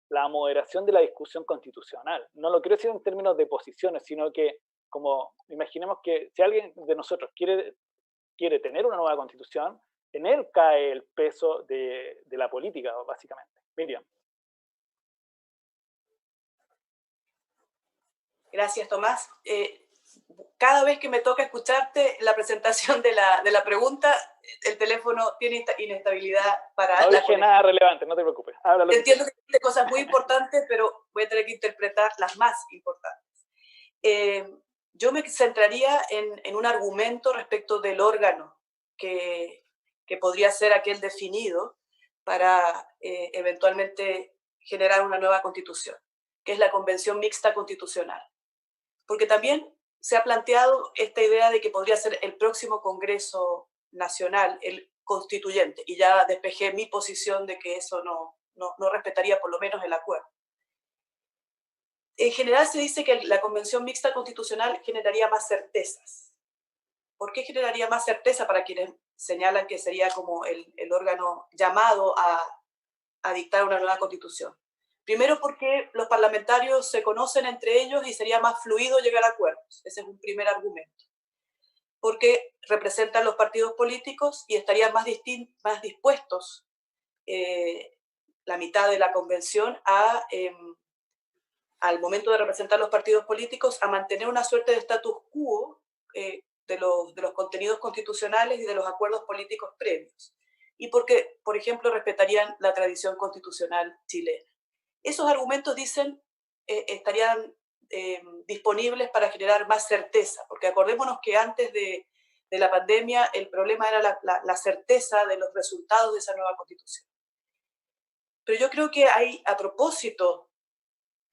[SPEAKER 2] la moderación de la discusión constitucional. No lo quiero decir en términos de posiciones, sino que, como imaginemos que si alguien de nosotros quiere tener una nueva constitución, en él cae el peso de la política, básicamente. Miriam.
[SPEAKER 3] Gracias, Tomás. Cada vez que me toca escucharte la presentación de la pregunta, el teléfono tiene inestabilidad para
[SPEAKER 2] no dije nada relevante, no te preocupes.
[SPEAKER 3] Entiendo que tiene cosas muy importantes, pero voy a tener que interpretar las más importantes. Yo me centraría en un argumento respecto del órgano que podría ser aquel definido para eventualmente generar una nueva constitución, que es la Convención Mixta Constitucional. Porque también se ha planteado esta idea de que podría ser el próximo Congreso Nacional, el constituyente, y ya despejé mi posición de que eso no respetaría por lo menos el acuerdo. En general se dice que la Convención Mixta Constitucional generaría más certezas. ¿Por qué generaría más certeza para quienes señalan que sería como el órgano llamado a dictar una nueva constitución? Primero porque los parlamentarios se conocen entre ellos y sería más fluido llegar a acuerdos. Ese es un primer argumento. Porque representan los partidos políticos y estarían más dispuestos la mitad de la convención al momento de representar los partidos políticos a mantener una suerte de status quo de los contenidos constitucionales y de los acuerdos políticos previos. Y porque, por ejemplo, respetarían la tradición constitucional chilena. Esos argumentos, dicen, estarían disponibles para generar más certeza, porque acordémonos que antes de la pandemia el problema era la certeza de los resultados de esa nueva constitución. Pero yo creo que hay, a propósito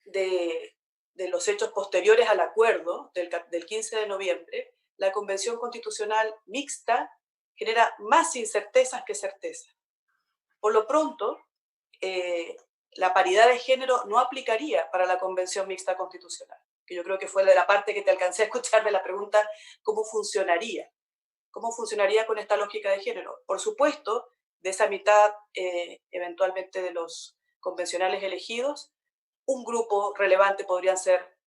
[SPEAKER 3] de los hechos posteriores al acuerdo del 15 de noviembre, la Convención Constitucional Mixta genera más incertezas que certezas. Por lo pronto, la paridad de género no aplicaría para la Convención Mixta Constitucional, que yo creo que fue de la parte que te alcancé a escuchar de la pregunta, ¿cómo funcionaría? ¿Cómo funcionaría con esta lógica de género? Por supuesto, de esa mitad, eventualmente, de los convencionales elegidos, un grupo relevante podrían ser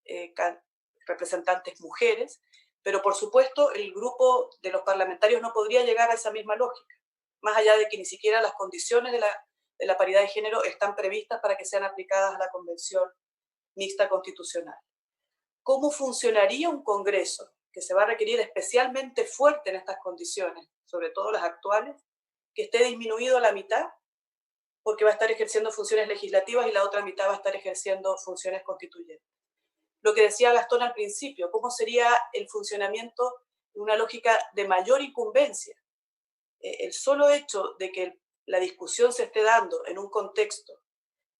[SPEAKER 3] representantes mujeres, pero por supuesto el grupo de los parlamentarios no podría llegar a esa misma lógica, más allá de que ni siquiera las condiciones de la paridad de género están previstas para que sean aplicadas a la Convención Mixta Constitucional. ¿Cómo funcionaría un Congreso que se va a requerir especialmente fuerte en estas condiciones, sobre todo las actuales, que esté disminuido a la mitad? Porque va a estar ejerciendo funciones legislativas y la otra mitad va a estar ejerciendo funciones constituyentes. Lo que decía Gastón al principio, ¿cómo sería el funcionamiento de una lógica de mayor incumbencia? El solo hecho de que la discusión se esté dando en un contexto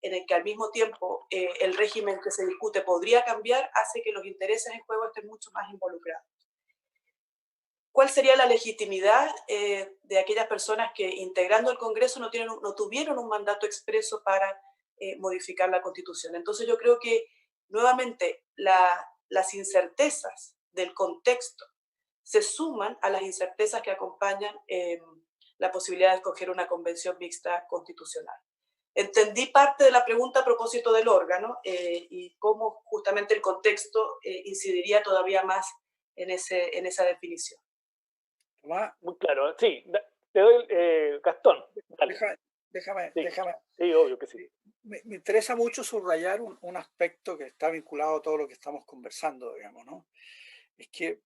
[SPEAKER 3] en el que al mismo tiempo el régimen que se discute podría cambiar, hace que los intereses en juego estén mucho más involucrados. ¿Cuál sería la legitimidad de aquellas personas que, integrando el Congreso, no tuvieron un mandato expreso para modificar la Constitución? Entonces yo creo que, nuevamente, las incertezas del contexto se suman a las incertezas que acompañan la posibilidad de escoger una convención mixta constitucional. Entendí parte de la pregunta a propósito del órgano y cómo justamente el contexto incidiría todavía más en esa definición.
[SPEAKER 2] Muy claro, sí. Te doy, Gastón. Dale.
[SPEAKER 4] Déjame.
[SPEAKER 2] Sí, obvio que sí.
[SPEAKER 4] Me interesa mucho subrayar un aspecto que está vinculado a todo lo que estamos conversando, digamos, ¿no? Es que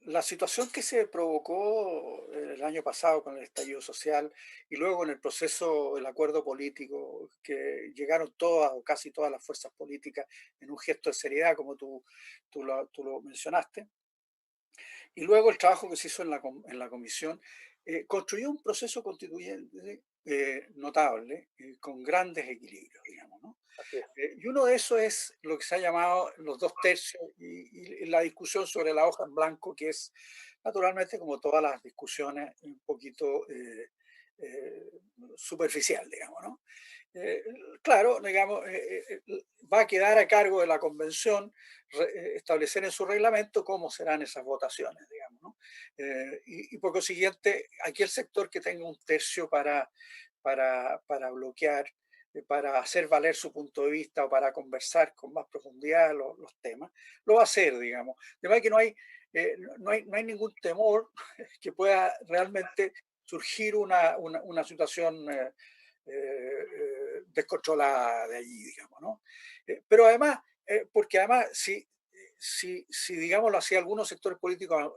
[SPEAKER 4] la situación que se provocó el año pasado con el estallido social y luego en el proceso del acuerdo político, que llegaron todas o casi todas las fuerzas políticas en un gesto de seriedad, como tú lo mencionaste, y luego el trabajo que se hizo en la comisión, construyó un proceso constituyente notable, con grandes equilibrios, digamos, ¿no?
[SPEAKER 2] Así es.
[SPEAKER 4] Y uno de esos es lo que se ha llamado los 2/3 y la discusión sobre la hoja en blanco, que es naturalmente, como todas las discusiones, un poquito superficial, digamos, ¿no? Eh, claro, digamos, va a quedar a cargo de la convención establecer en su reglamento cómo serán esas votaciones, digamos, ¿no? Y por consiguiente, aquí el sector que tenga un tercio para bloquear, para hacer valer su punto de vista o para conversar con más profundidad los temas, lo va a hacer, digamos. De manera que no hay ningún temor que pueda realmente surgir una situación descontrolada de allí, digamos, ¿no? Pero además, porque además, si digámoslo así, algunos sectores políticos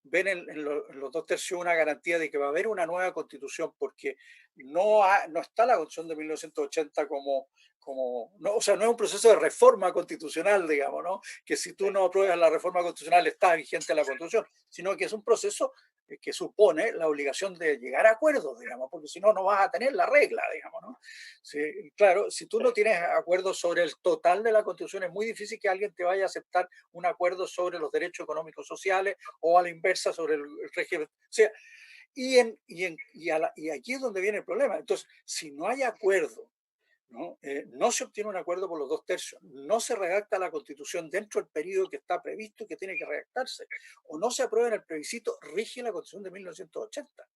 [SPEAKER 4] ven en los dos tercios una garantía de que va a haber una nueva constitución, porque no está la constitución de 1980 no, o sea, no es un proceso de reforma constitucional, digamos, ¿no? Que si tú no apruebas la reforma constitucional está vigente la constitución, sino que es un proceso que supone la obligación de llegar a acuerdos, digamos, porque si no, no vas a tener la regla, digamos, ¿no? Sí, claro, si tú no tienes acuerdos sobre el total de la Constitución, es muy difícil que alguien te vaya a aceptar un acuerdo sobre los derechos económicos sociales o a la inversa sobre el régimen. O sea, y aquí es donde viene el problema. Entonces, si no hay acuerdo, ¿no? No se obtiene un acuerdo por los dos tercios, no se redacta la Constitución dentro del periodo que está previsto y que tiene que redactarse, o no se aprueba en el plebiscito, rige la Constitución de 1980.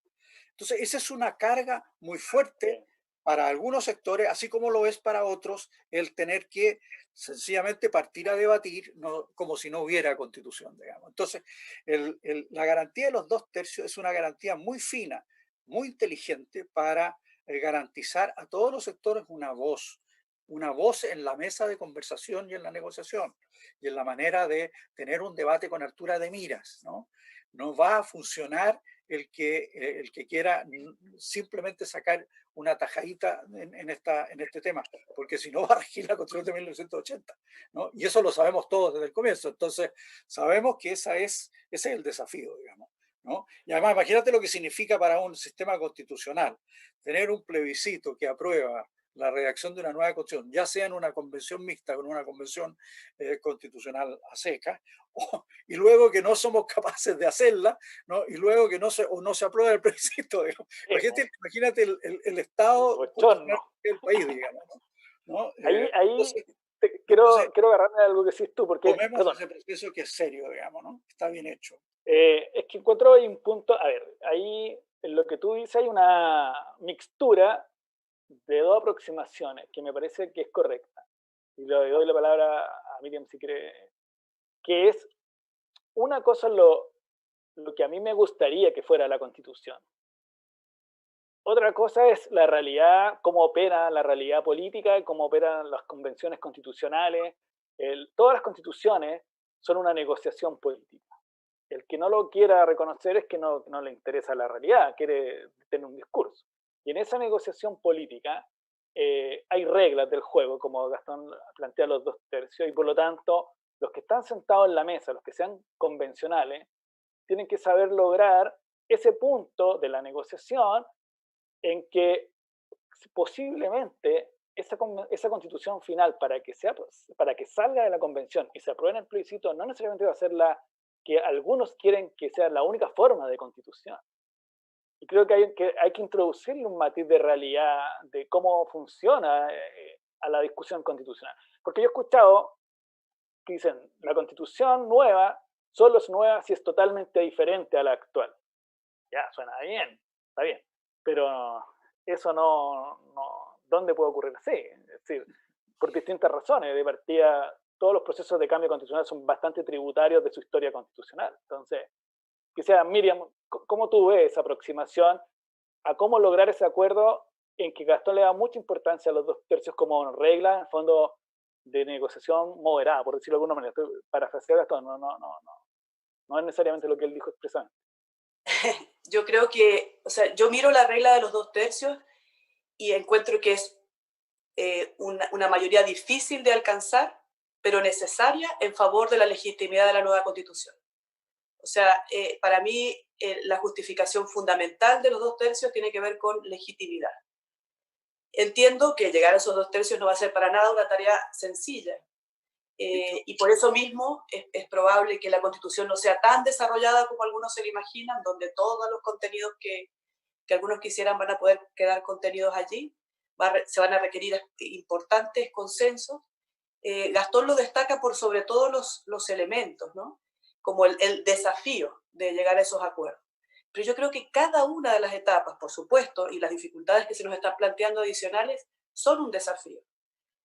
[SPEAKER 4] Entonces, esa es una carga muy fuerte
[SPEAKER 2] Sí.
[SPEAKER 4] para algunos sectores, así como lo es para otros, el tener que sencillamente partir a debatir como si no hubiera constitución, digamos. Entonces, la garantía de los dos tercios es una garantía muy fina, muy inteligente para garantizar a todos los sectores una voz en la mesa de conversación y en la negociación, y en la manera de tener un debate con altura de miras, ¿no? No va a funcionar el que quiera simplemente sacar una tajadita en este tema, porque si no va a regir la Constitución de 1980, ¿no? Y eso lo sabemos todos desde el comienzo. Entonces, sabemos que ese es el desafío, digamos, ¿no? Y además, imagínate lo que significa para un sistema constitucional tener un plebiscito que aprueba la redacción de una nueva constitución, ya sea en una convención mixta con una convención constitucional a seca, y luego que no somos capaces de hacerla, ¿no? Y luego que no se aprueba el plebiscito. Imagínate el estado constitucional
[SPEAKER 2] Bochorno.
[SPEAKER 4] del país, digamos, ¿no?
[SPEAKER 2] Ahí
[SPEAKER 4] Entonces,
[SPEAKER 2] quiero agarrarme de algo que decís tú, porque,
[SPEAKER 4] tomemos
[SPEAKER 2] perdón,
[SPEAKER 4] ese proceso que es serio, digamos, ¿no? Está bien hecho.
[SPEAKER 2] es que encuentro ahí un punto, a ver, ahí en lo que tú dices hay una mixtura de dos aproximaciones que me parece que es correcta. Y le doy la palabra a Miriam si quiere, que es una cosa lo que a mí me gustaría que fuera la Constitución. Otra cosa es la realidad, cómo opera la realidad política, cómo operan las convenciones constitucionales. Todas las constituciones son una negociación política. El que no lo quiera reconocer es que no le interesa la realidad, quiere tener un discurso. Y en esa negociación política hay reglas del juego, como Gastón plantea los dos tercios, y por lo tanto los que están sentados en la mesa, los que sean convencionales, tienen que saber lograr ese punto de la negociación en que posiblemente esa constitución final, para que salga de la convención y se apruebe en el plebiscito, no necesariamente va a ser la que algunos quieren que sea la única forma de constitución. Y creo que hay que introducirle un matiz de realidad de cómo funciona a la discusión constitucional. Porque yo he escuchado que dicen, la constitución nueva solo es nueva si es totalmente diferente a la actual. Ya, suena bien, está bien, pero eso ¿dónde puede ocurrir así? Es decir, por distintas razones. De partida, todos los procesos de cambio constitucional son bastante tributarios de su historia constitucional. Entonces, que sea, Miriam, ¿cómo tú ves esa aproximación a cómo lograr ese acuerdo en que Gastón le da mucha importancia a los dos tercios como regla, en el fondo, de negociación moderada, por decirlo de alguna manera? Estoy parafraseando a Gastón, no es necesariamente lo que él dijo expresamente.
[SPEAKER 3] Yo creo que, o sea, yo miro la regla de los dos tercios y encuentro que es una mayoría difícil de alcanzar, pero necesaria en favor de la legitimidad de la nueva constitución. O sea, para mí la justificación fundamental de los dos tercios tiene que ver con legitimidad. Entiendo que llegar a esos dos tercios no va a ser para nada una tarea sencilla. Y por eso mismo es probable que la Constitución no sea tan desarrollada como algunos se lo imaginan, donde todos los contenidos que algunos quisieran van a poder quedar contenidos allí, se van a requerir importantes consensos. Gastón lo destaca por sobre todo los elementos, ¿no? Como el desafío de llegar a esos acuerdos. Pero yo creo que cada una de las etapas, por supuesto, y las dificultades que se nos están planteando adicionales, son un desafío.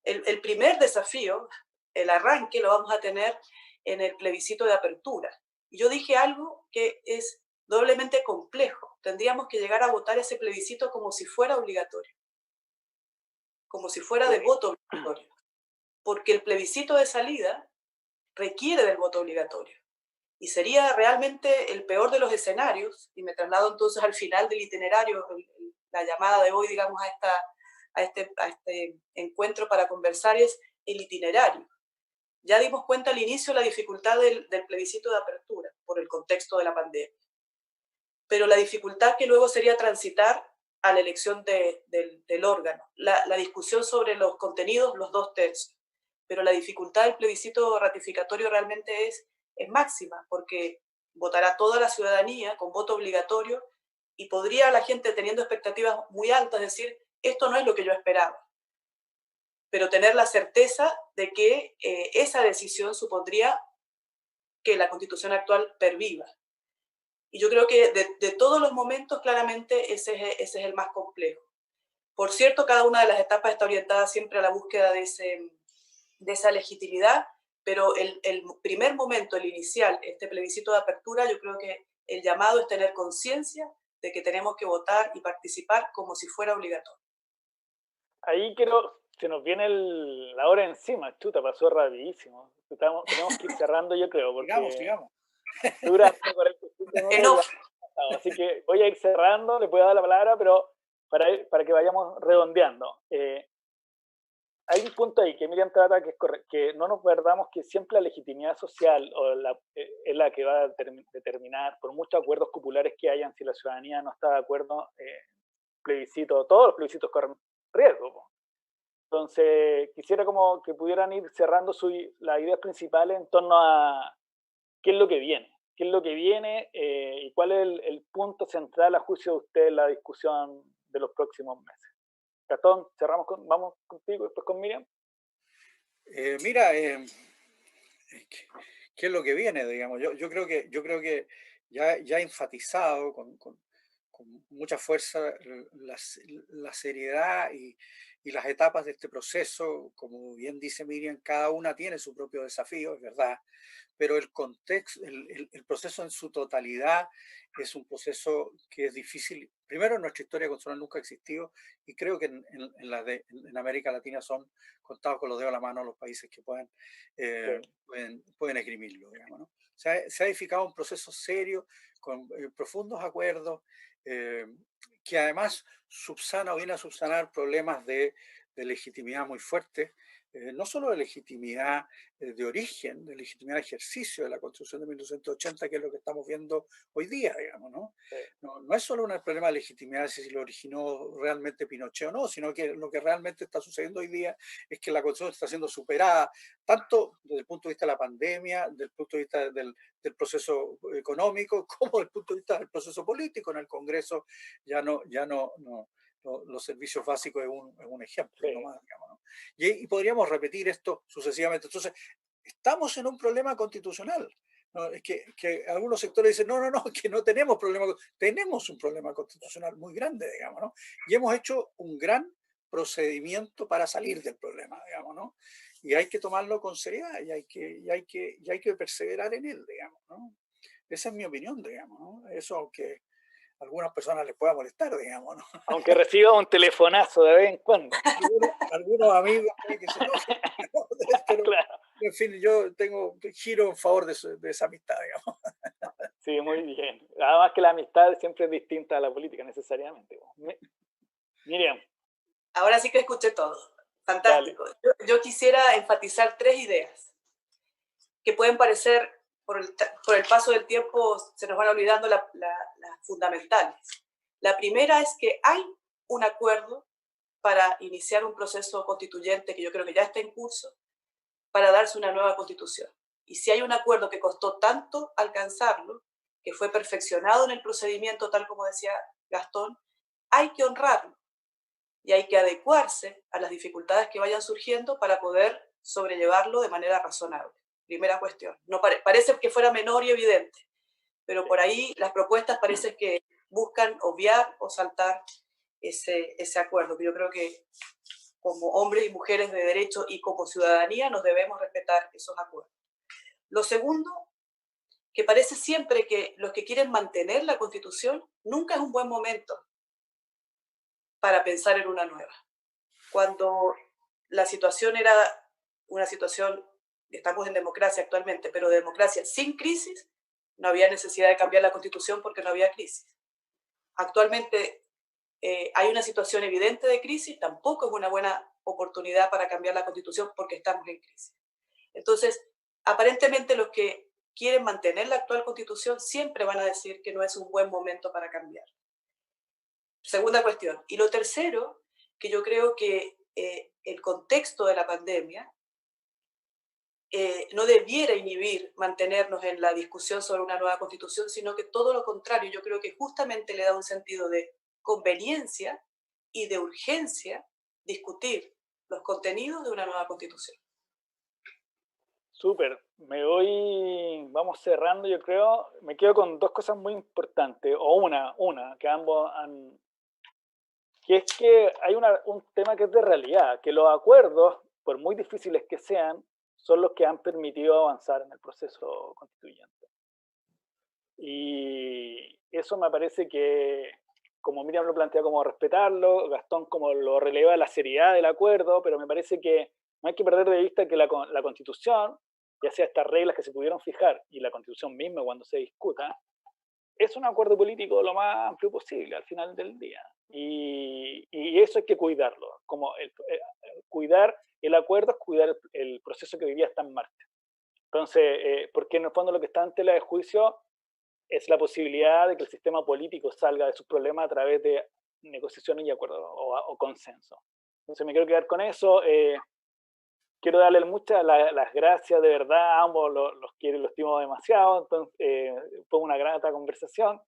[SPEAKER 3] El primer desafío, el arranque, lo vamos a tener en el plebiscito de apertura. Y yo dije algo que es doblemente complejo. Tendríamos que llegar a votar ese plebiscito como si fuera obligatorio, como si fuera de voto obligatorio, porque el plebiscito de salida requiere del voto obligatorio. Y sería realmente el peor de los escenarios, y me traslado entonces al final del itinerario, la llamada de hoy, digamos, a este encuentro para conversar, es el itinerario. Ya dimos cuenta al inicio de la dificultad del plebiscito de apertura, por el contexto de la pandemia. Pero la dificultad que luego sería transitar a la elección del órgano, la discusión sobre los contenidos, los 2/3. Pero la dificultad del plebiscito ratificatorio realmente es máxima, porque votará toda la ciudadanía con voto obligatorio y podría la gente, teniendo expectativas muy altas, decir, esto no es lo que yo esperaba. Pero tener la certeza de que esa decisión supondría que la Constitución actual perviva. Y yo creo que de todos los momentos, claramente, ese es el más complejo. Por cierto, cada una de las etapas está orientada siempre a la búsqueda de esa legitimidad, pero el primer momento, el inicial, este plebiscito de apertura, yo creo que el llamado es tener conciencia de que tenemos que votar y participar como si fuera obligatorio.
[SPEAKER 2] Ahí se nos viene la hora encima, chuta, pasó rapidísimo. Tenemos que ir cerrando, yo creo, porque
[SPEAKER 4] Sigamos.
[SPEAKER 2] dura 45 minutos. Así que voy a ir cerrando, le puedo dar la palabra, pero para que vayamos redondeando. Hay un punto ahí que Miriam trata que es que no nos perdamos que siempre la legitimidad social es la que va a determinar, por muchos acuerdos populares que hayan, si la ciudadanía no está de acuerdo, todos los plebiscitos corren riesgo. Entonces, quisiera como que pudieran ir cerrando las ideas principales en torno a qué es lo que viene. ¿Qué es lo que viene y cuál es el punto central a juicio de usted en la discusión de los próximos meses? Gastón, vamos contigo, después con Miriam.
[SPEAKER 4] Mira, ¿qué es lo que viene, digamos? Yo creo que ya he enfatizado con mucha fuerza la seriedad y las etapas de este proceso. Como bien dice Miriam, cada una tiene su propio desafío, es verdad, pero el contexto, el proceso en su totalidad es un proceso que es difícil. Primero, en nuestra historia constitucional nunca ha existido, y creo que en América Latina son contados con los dedos de la mano los países que pueden esgrimirlo, digamos, ¿no? Se ha edificado un proceso serio, con profundos acuerdos, que además viene a subsanar problemas de legitimidad muy fuertes, no solo de legitimidad de origen, de legitimidad de ejercicio de la Constitución de 1980, que es lo que estamos viendo hoy día, digamos, ¿no?
[SPEAKER 2] Sí.
[SPEAKER 4] No es solo un problema de legitimidad si lo originó realmente Pinochet o no, sino que lo que realmente está sucediendo hoy día es que la Constitución está siendo superada, tanto desde el punto de vista de la pandemia, desde el punto de vista del proceso económico, como desde el punto de vista del proceso político. En el Congreso ya no los servicios básicos es un ejemplo, sí, nomás, digamos, ¿no? Y podríamos repetir esto sucesivamente. Entonces, estamos en un problema constitucional, ¿no? Es que algunos sectores dicen, no, que no tenemos problema, tenemos un problema constitucional muy grande, digamos, ¿no? Y hemos hecho un gran procedimiento para salir del problema, digamos, ¿no? Y hay que tomarlo con seriedad y hay que perseverar en él, digamos, ¿no? Esa es mi opinión, digamos, ¿no? Eso que a algunas personas les pueda molestar, digamos, ¿no?
[SPEAKER 2] Aunque reciba un telefonazo de vez en cuando.
[SPEAKER 4] Algunos amigos que se enojan, ¿no? Pero, claro, en fin, yo giro en favor de esa amistad, digamos.
[SPEAKER 2] Sí, muy bien. Además que la amistad siempre es distinta a la política, necesariamente. Miriam.
[SPEAKER 3] Ahora sí que escuché todo. Fantástico. Yo quisiera enfatizar 3 ideas que pueden parecer, por el paso del tiempo, se nos van olvidando las fundamentales. La primera es que hay un acuerdo para iniciar un proceso constituyente que yo creo que ya está en curso, para darse una nueva constitución. Y si hay un acuerdo que costó tanto alcanzarlo, que fue perfeccionado en el procedimiento, tal como decía Gastón, hay que honrarlo. y hay que adecuarse a las dificultades que vayan surgiendo para poder sobrellevarlo de manera razonable. Primera cuestión. No parece que fuera menor y evidente, pero por ahí las propuestas parece que buscan obviar o saltar ese acuerdo, que yo creo que como hombres y mujeres de derecho y como ciudadanía nos debemos respetar esos acuerdos. Lo segundo, que parece siempre que los que quieren mantener la Constitución nunca es un buen momento para pensar en una nueva. Cuando la situación era una situación, estamos en democracia actualmente, pero de democracia sin crisis, no había necesidad de cambiar la Constitución porque no había crisis. Actualmente hay una situación evidente de crisis, tampoco es una buena oportunidad para cambiar la Constitución porque estamos en crisis. Entonces, aparentemente los que quieren mantener la actual Constitución siempre van a decir que no es un buen momento para cambiar. Segunda cuestión. Y lo tercero, que yo creo que el contexto de la pandemia no debiera inhibir mantenernos en la discusión sobre una nueva Constitución, sino que todo lo contrario, yo creo que justamente le da un sentido de conveniencia y de urgencia discutir los contenidos de una nueva Constitución.
[SPEAKER 2] Súper, vamos cerrando, yo creo, me quedo con dos cosas muy importantes, o una que ambos han, que es que hay un tema que es de realidad, que los acuerdos, por muy difíciles que sean, son los que han permitido avanzar en el proceso constituyente. Y eso me parece que, como Miriam lo plantea como respetarlo, Gastón como lo releva la seriedad del acuerdo, pero me parece que no hay que perder de vista que la Constitución, ya sea estas reglas que se pudieron fijar y la Constitución misma cuando se discuta, es un acuerdo político lo más amplio posible al final del día. Y eso hay que cuidarlo. Como cuidar el acuerdo es cuidar el proceso que hoy día está en marcha. Entonces, porque en el fondo lo que está en tela de juicio es la posibilidad de que el sistema político salga de sus problemas a través de negociaciones y acuerdos o consenso. Entonces me quiero quedar con eso. Quiero darle muchas las gracias de verdad a ambos, los quiero y los estimo demasiado. Entonces, fue una grata conversación.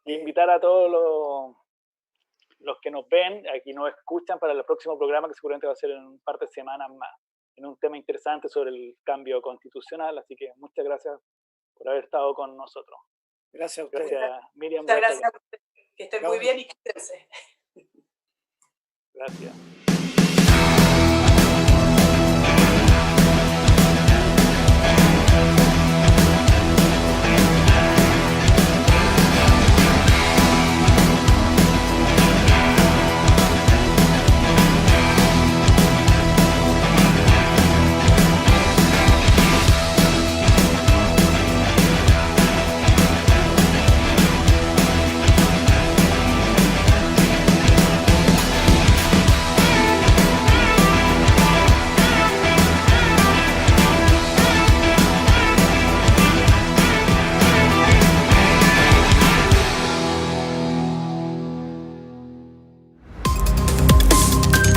[SPEAKER 2] Y invitar a todos los que nos ven, aquí nos escuchan para el próximo programa que seguramente va a ser en un par de semanas más, en un tema interesante sobre el cambio constitucional. Así que muchas gracias por haber estado con nosotros.
[SPEAKER 4] Gracias a ustedes.
[SPEAKER 2] Gracias, Miriam.
[SPEAKER 3] Muchas gracias. Que estén muy bien y quédense.
[SPEAKER 2] Gracias.